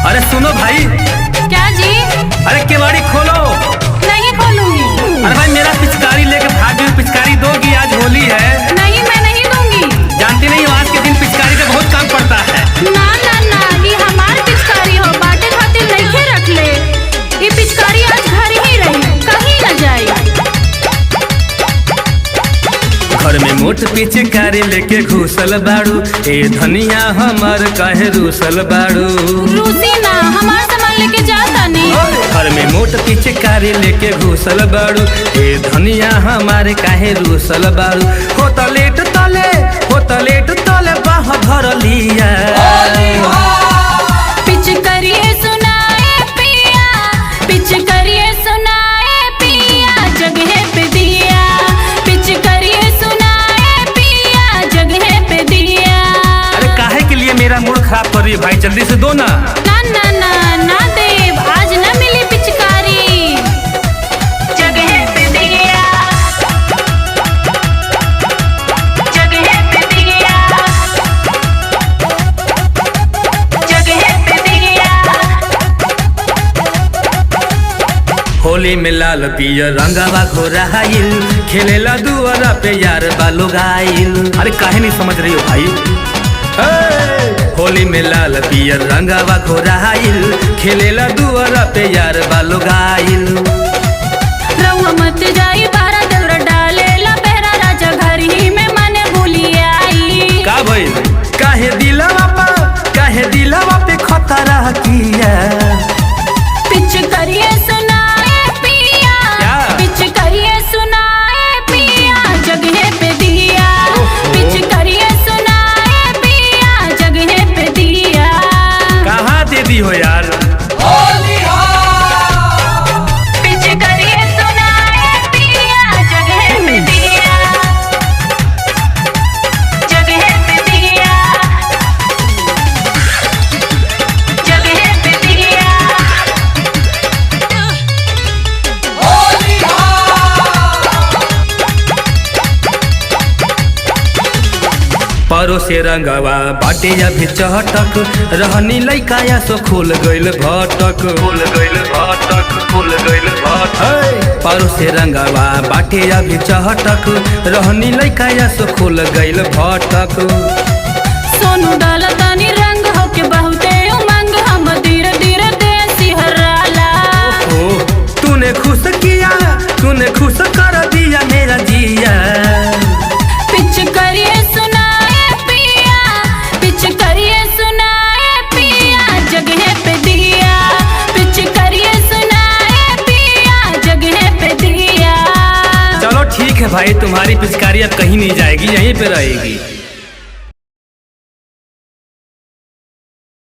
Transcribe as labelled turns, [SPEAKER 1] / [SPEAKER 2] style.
[SPEAKER 1] अरे सुनो भाई।
[SPEAKER 2] क्या जी?
[SPEAKER 1] अरे केवाड़ी खोलो।
[SPEAKER 2] नहीं खोलूंगी।
[SPEAKER 1] अरे भाई मेरा पिचकारी लेके भाग गई। पिचकारी दोगी? आज होली है।
[SPEAKER 2] नहीं, मैं नहीं दूंगी।
[SPEAKER 1] जानती नहीं हो आज के दिन पिचकारी का बहुत काम पड़ता है।
[SPEAKER 2] ना ना ना, ये हमार पिचकारी हो, बाटे खातिर नहीं रख ले। ये पिचकारी आज घर ही रही, कहीं न जाए।
[SPEAKER 1] घर में मोट पिचकारी लेके घुसल बाड़ू। ए धनिया हमार काहे रूसल बाड़ू?
[SPEAKER 2] रूसी ना, हमार सामान लेके जाता नहीं।
[SPEAKER 1] घर में मोट पिचकारी लेके घुसल बाड़ू। ए धनिया हमारे काहे रूसल बाड़ू? हो तलेट तले बाह भर लिया।
[SPEAKER 2] पिचकरिए सुनाए पिया, पिचकरिए सुनाए पिया, जगह पे दिया। पिचकरिए सुनाए पिया, जगह पे दिया।
[SPEAKER 1] अरे काहे के लिए मेरा मूड खराब कर रही है भाई? जल्दी से दो ना।
[SPEAKER 2] ना ना ना ना देव, आज न मिली पिचकारी, जगह पे दिया, जगह पे दिया, जगह पे दिया।
[SPEAKER 1] होली में लाल पियर रंगावा घोराइल, खेलेला दुआरा पे यार बालो गाइल। अरे काहे नहीं समझ रही हो भाई? होली में लाल पियर रंगावा घोराइल, खेलेला दुआरा पे यार बालो गाइल।
[SPEAKER 2] रउआ मत जाई बारा दौरा डालेला पहरा, राजा घर ही में मने भूली आई।
[SPEAKER 1] का भइल? काहे दिलवा पे खतरा किया?
[SPEAKER 2] पिचकरिए सुनाए पिया,
[SPEAKER 1] क्या?
[SPEAKER 2] पिचकरिए सुनाए पिया, जगह पे दिया। पिचकरिए सुनाए पिया, जगह पे दिया।
[SPEAKER 1] कहाँ दे दी हो यार?
[SPEAKER 2] पिचकरिए सुनाए पिया, जगह पे दिया, जगह पे दिया, जगह पे दिया।
[SPEAKER 1] परो से रंगवा बाटे अभी चहटक, रहनी लइकाया सो खुल गइल भटक। परो से रंगवा बाटे अभी चहटक, रहनी लइकाया सो खुल गइल भटक।
[SPEAKER 2] सोनू डाला तानी रंग होके बहुते उमंग, हम धीरे धीरे देसी हराला।
[SPEAKER 1] तूने खुश कर दिया मेरा जिया।
[SPEAKER 2] पिचकरिए सुनाए पिया, पिचकरिए सुनाए पिया, जगह पे दिया। पिचकरिए सुनाए पिया, जगह पे दिया।
[SPEAKER 1] चलो ठीक है भाई, तुम्हारी पिचकारी अब कहीं नहीं जाएगी, यहीं पे रहेगी।